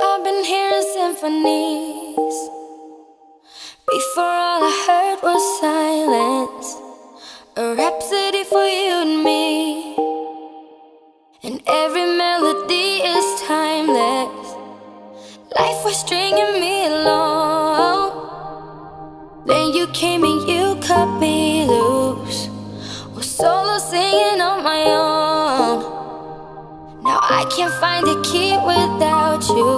I've been hearing symphonies. Before all I heard was silence. A rhapsody for you and me. And every melody is timeless. Life was stringing me along. Then you came and you cut me loose. Was solo singing on my own. Now I can't find a key without you.